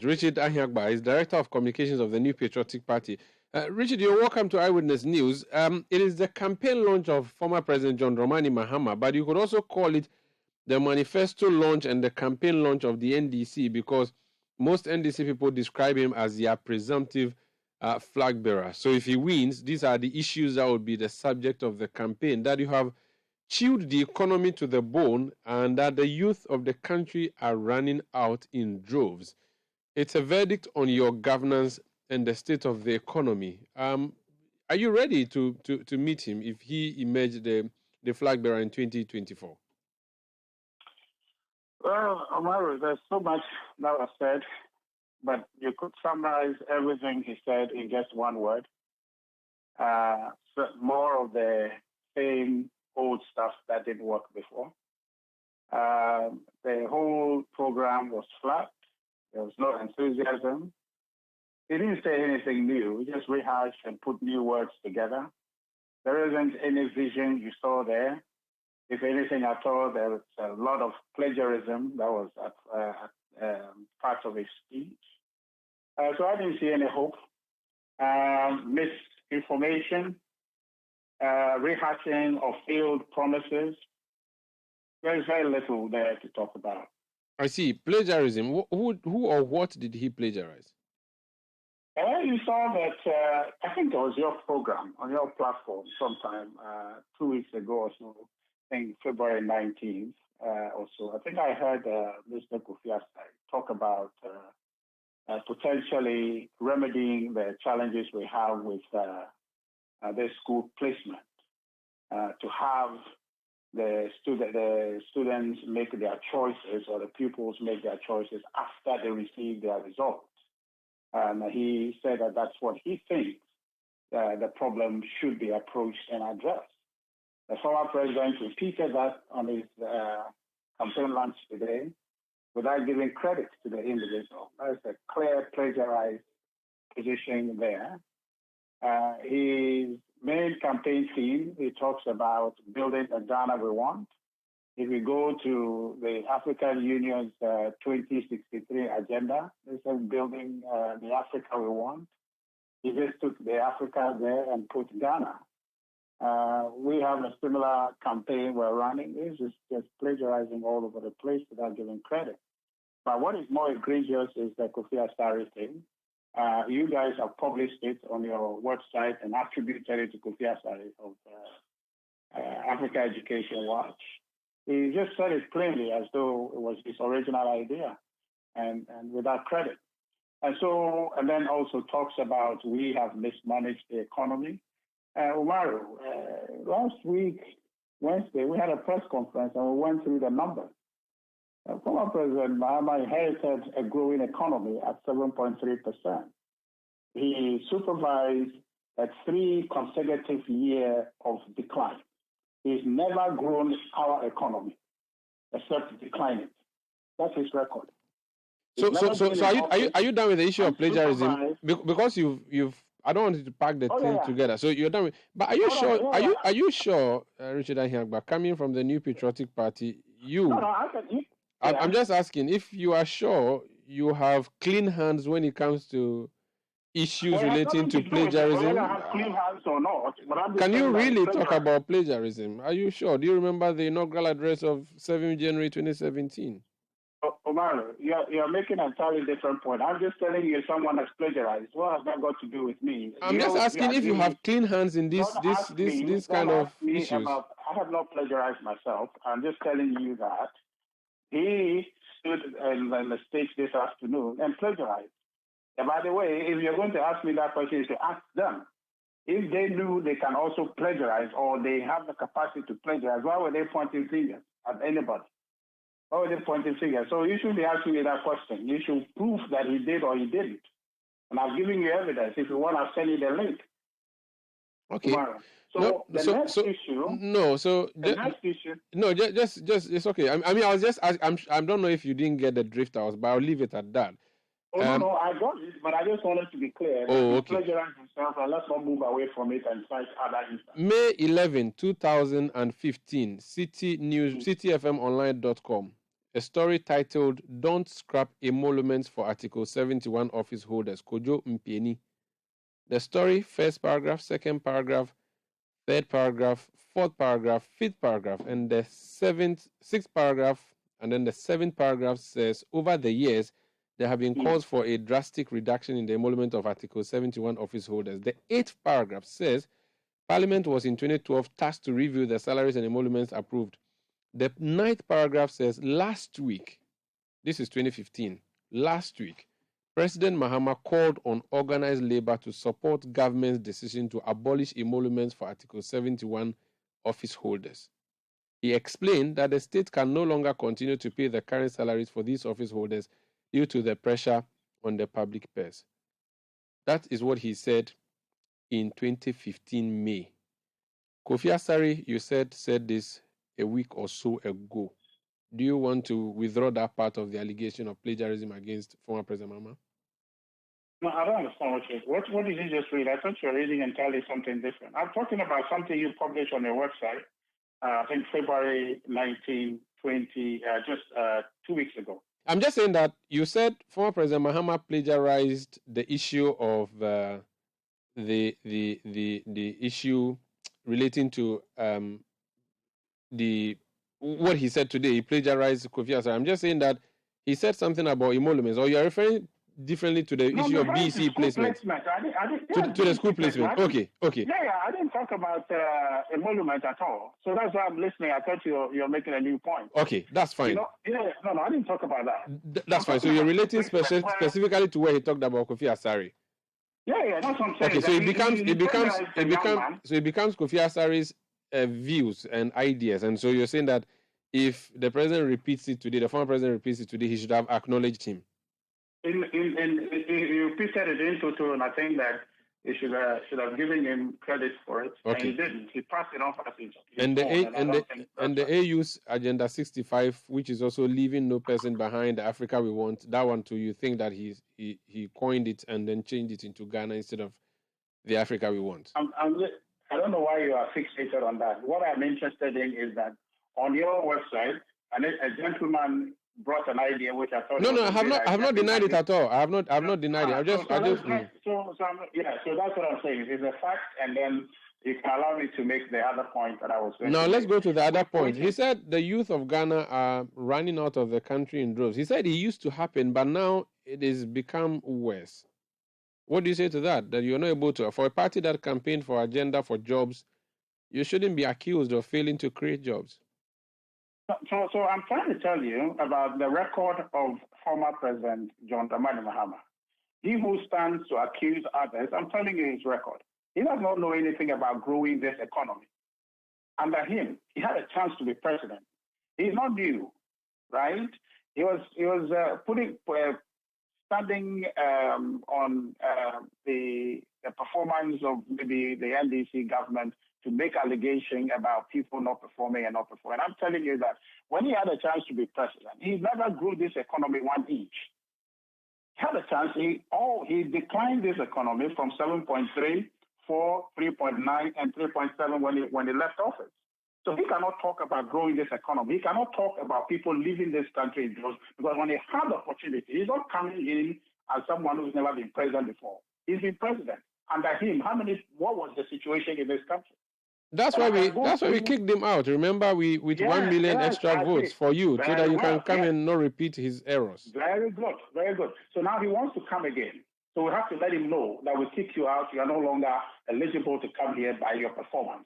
much. Richard Ahiagbah is Director of Communications of the New Patriotic Party. Richard, you're welcome to Eyewitness News. It is the campaign launch of former President John Dramani Mahama, but you could also call it the manifesto launch and the campaign launch of the NDC, because most NDC people describe him as their presumptive flag bearer. So if he wins, these are the issues that would be the subject of the campaign, that you have chilled the economy to the bone and that the youth of the country are running out in droves. It's a verdict on your governance and the state of the economy. Are you ready to meet him if he emerged the flag bearer in 2024? Well, Umaru, there's so much that was said, but you could summarize everything he said in just one word. So more of the same old stuff that didn't work before. The whole program was flat. There was no enthusiasm. He didn't say anything new. He just rehashed and put new words together. There isn't any vision you saw there. If anything at all, there was a lot of plagiarism that was part of his speech. So I didn't see any hope. Misinformation, rehashing of failed promises. There's very little there to talk about. I see. Plagiarism. Who or what did he plagiarize? You saw that, I think it was your program on your platform sometime 2 weeks ago or so, I think February 19th or so. I think I heard Mr. Kofi Asai talk about potentially remedying the challenges we have with the school placement, to have the students make their choices, or the pupils make their choices after they receive their results. And he said that that's what he thinks the problem should be approached and addressed. The former president repeated that on his campaign launch today without giving credit to the individual. There's a clear plagiarized position there. His main campaign theme, he talks about building the Ghana we want. If we go to the African Union's 2063 agenda, they said building the Africa we want. He just took the Africa there and put Ghana. We have a similar campaign we're running. It's just plagiarizing all over the place without giving credit. But what is more egregious is the Kofi Asari thing. You guys have published it on your website and attributed it to Kofi Asari of Africa Education Watch. He just said it plainly as though it was his original idea and without credit. And then also talks about we have mismanaged the economy. Umaru, last week, Wednesday, we had a press conference and we went through the numbers. Former President Mahama inherited a growing economy at 7.3%. He supervised a 3 consecutive years of decline. He's never grown our economy except declining. That's his record. So are you done with the issue of plagiarism? Because you've I don't want you to pack the thing together. So you're done with. But are you sure? Are you sure, Richard Ahiagbah, coming from the New Patriotic Party, I'm just asking if you are sure you have clean hands when it comes to issues relating to plagiarism. Whether I have clean hands or not. Can you really talk about plagiarism? Are you sure? Do you remember the inaugural address of 7 January 2017? Umaru, you're making an entirely different point. I'm just telling you someone has plagiarized. What has that got to do with me? I'm just asking if you have clean hands in this kind of issues. I have not plagiarized myself. I'm just telling you that he stood on the stage this afternoon and plagiarized. And by the way, if you're going to ask me that question, you should ask them. If they knew they can also plagiarize or they have the capacity to plagiarize, why were they pointing fingers at anybody? Why were they pointing fingers? So you should be asking me that question. You should prove that he did or he didn't. And I've given you evidence. If you want, I'll send you the link. Okay. Tomorrow. So the next issue. No, just it's okay. I mean, I was just I don't know if you didn't get the drift out, but I'll leave it at that. No, I got it, but I just wanted to be clear. Okay. Plagiarize himself, and let's not move away from it and fight other instances. May 11, 2015, Citi News, citifmonline.com. a story titled Don't Scrap Emoluments for Article 71 Office Holders, Kojo Mpieni. The story, first paragraph, second paragraph, third paragraph, fourth paragraph, fifth paragraph, and the sixth paragraph, and then the seventh paragraph says, over the years, there have been calls for a drastic reduction in the emolument of Article 71 office holders. The eighth paragraph says, Parliament was in 2012 tasked to review the salaries and emoluments approved. The ninth paragraph says, last week, this is 2015, last week, President Mahama called on organized labor to support government's decision to abolish emoluments for Article 71 office holders. He explained that the state can no longer continue to pay the current salaries for these office holders due to the pressure on the public purse. That is what he said in 2015 May. Kofi Asare, you said this a week or so ago. Do you want to withdraw that part of the allegation of plagiarism against former President Mahama? No, I don't understand what did you just read? I thought you were reading entirely something different. I'm talking about something you published on your website, I think February 19, 20, just 2 weeks ago. I'm just saying that you said former President Mahama plagiarized the issue of the issue relating to what he said today. He plagiarized Kofi Asare. I'm just saying that he said something about emoluments, or you're referring differently to the issue of BC placement. To the school placement. Okay. Yeah, I didn't talk about emolument at all. So that's why I'm listening. I thought you're making a new point. Okay, that's fine. I didn't talk about that. That's fine. So you're relating specifically to where he talked about Kofi Asare. Yeah, that's what I'm saying. Okay, so it becomes Kofi Asare's views and ideas, and so you're saying that if the president repeats it today, the former president repeats it today, he should have acknowledged him. He repeated it in total, and I think that he should have given him credit for it. Okay. And he didn't. He passed it on as his and the phone, AU's Agenda 65, which is also leaving no person behind, the Africa we want, that one too, you think that he coined it and then changed it into Ghana instead of the Africa we want? I don't know why you are fixated on that. What I'm interested in is that on your website, a gentleman brought an idea which I thought. No, I have not denied it at all. I have not denied it. So that's what I'm saying. It's a fact, and then you can allow me to make the other point that I was going. Now let's go to the other point. He said the youth of Ghana are running out of the country in droves. He said it used to happen, but now it has become worse. What do you say to that? That you're not able to, for a party that campaigned for agenda for jobs, you shouldn't be accused of failing to create jobs. So I'm trying to tell you about the record of former President John Dramani Mahama. He who stands to accuse others, I'm telling you his record. He does not know anything about growing this economy. Under him, he had a chance to be president. He's not new, right? He was standing on the performance of maybe the NDC government to make allegations about people not performing. I'm telling you that when he had a chance to be president, he never grew this economy 1 inch. He had a chance. He declined this economy from 7.3, 4, 3.9, and 3.7 when he left office. So he cannot talk about growing this economy. He cannot talk about people leaving this country because when he had the opportunity, he's not coming in as someone who's never been president before. He's been president. Under him, what was the situation in this country? That's why we kicked him out. Remember, with 1 million extra votes for you, so that you can come and not repeat his errors. Very good, very good. So now he wants to come again. So we have to let him know that we kick you out. You are no longer eligible to come here by your performance.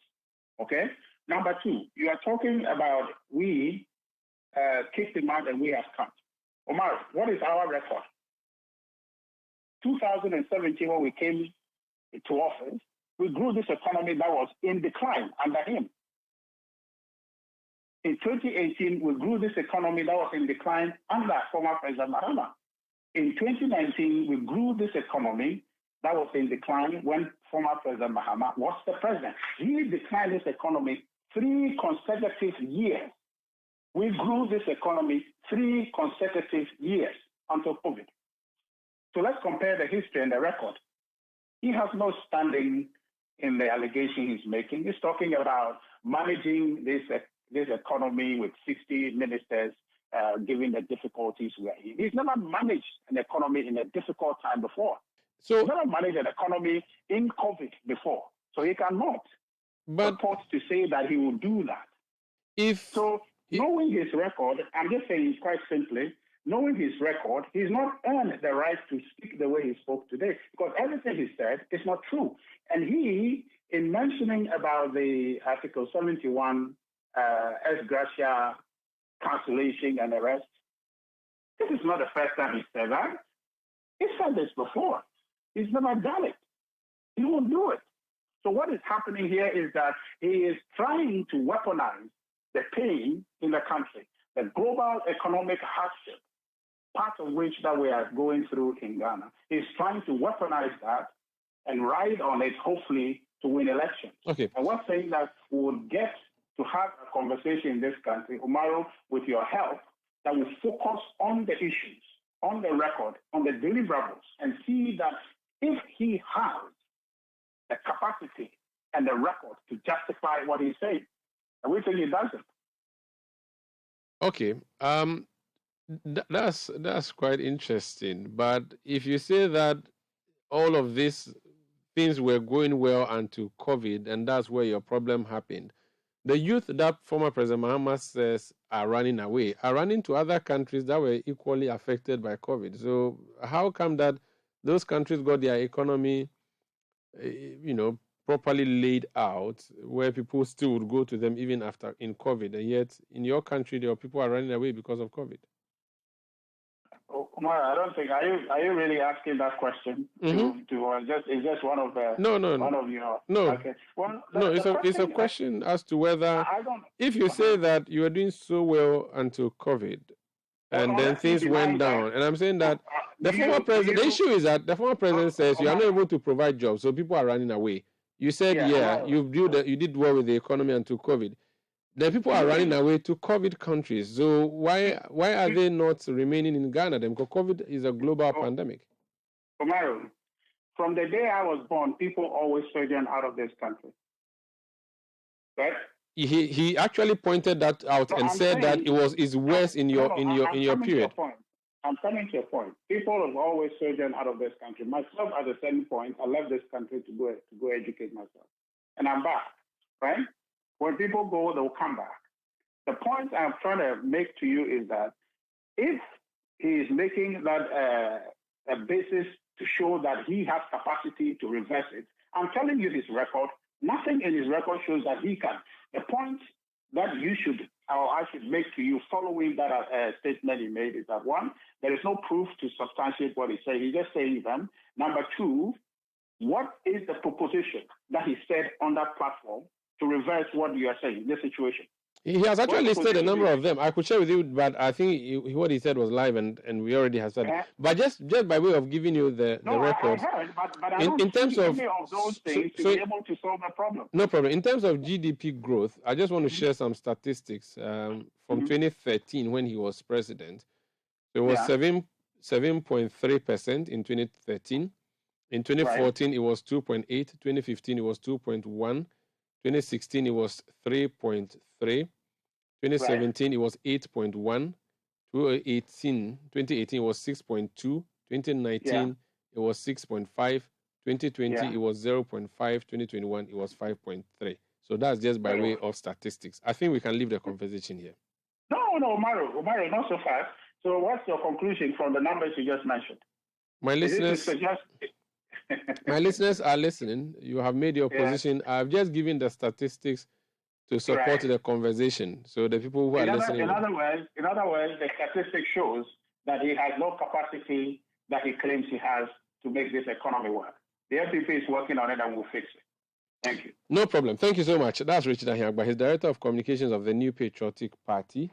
Okay? Number two, you are talking about we kicked him out and we have come. Omar, what is our record? 2017, when we came to office, we grew this economy that was in decline under him. In 2018, we grew this economy that was in decline under former President Mahama. In 2019, we grew this economy that was in decline when former President Mahama was the president. He declined this economy 3 consecutive years. We grew this economy 3 consecutive years until COVID. So let's compare the history and the record. He has no standing in the allegation he's making. He's talking about managing this economy with 60 ministers given the difficulties we are in. He's never managed an economy in a difficult time before. So he's never managed an economy in COVID before. So he cannot purport to say that he will do that. Knowing his record, I'm just saying quite simply, knowing his record, he's not earned the right to speak the way he spoke today, because everything he said is not true. And he, in mentioning about the Article 71 ex gratia cancellation and arrest, this is not the first time he said that. He said this before. He's never done it. He won't do it. So what is happening here is that he is trying to weaponize the pain in the country, the global economic hardship, part of which that we are going through in Ghana. He's trying to weaponize that and ride on it, hopefully, to win elections. Okay. And we're saying that we will get to have a conversation in this country, Umaru, with your help, that will focus on the issues, on the record, on the deliverables, and see that if he has the capacity and the record to justify what he's saying, and we think he doesn't. Okay. That's quite interesting. But if you say that all of these things were going well until COVID, and that's where your problem happened, the youth that former President Mahama says are running away are running to other countries that were equally affected by COVID. So how come that those countries got their economy, properly laid out, where people still would go to them even after in COVID, and yet in your country there are people are running away because of COVID? Umaru, I don't think. Are you really asking that question? Or is just one of the one of your? No. Okay. Well, it's a question as to whether if you say that you are doing so well until COVID, and then things went down, and I'm saying that the former president. The issue is that the former president says you are not able to provide jobs, so people are running away. You said you did well with the economy until COVID. The people are running away to COVID countries. So why are they not remaining in Ghana then? Because COVID is a global pandemic. Umaru, from the day I was born, people always sojourn out of this country. Right? He actually pointed that out and said that it's worse in your period. I'm coming to a point. People have always sojourned out of this country. Myself, at a certain point, I left this country to go educate myself, and I'm back. Right? When people go, they'll come back. The point I'm trying to make to you is that if he is making that a basis to show that he has capacity to reverse it, I'm telling you his record. Nothing in his record shows that he can. The point that you should, or I should make to you following that statement he made is that, one, there is no proof to substantiate what he said. He's just saying them. Number two, what is the proposition that he said on that platform to reverse what you are saying, this situation? He has actually listed a number of them. I could share with you, but I think what he said was live, and we already have said it. But just by way of giving you the records. I heard, but I don't in terms of those things to be able to solve the problem. No problem. In terms of GDP growth, I just want to share some statistics from 2013 when he was president. It was 7.3% in 2013. In 2014, it was 2.8. 2015, it was 2.1. 2016, it was 3.3. 2017, it was 8.1. 2018, it was 6.2. 2019, it was 6.5. 2020, it was 0.5. 2021, it was 5.3. So that's just by way of statistics. I think we can leave the conversation here. No, Umaru, not so fast. So what's your conclusion from the numbers you just mentioned? My listeners are listening. You have made your position. I've just given the statistics to support the conversation. So the people who are listening. In other words, the statistic shows that he has no capacity that he claims he has to make this economy work. The NPP is working on it and will fix it. Thank you. No problem. Thank you so much. That's Richard Ahiagbah. He's Director of Communications of the New Patriotic Party.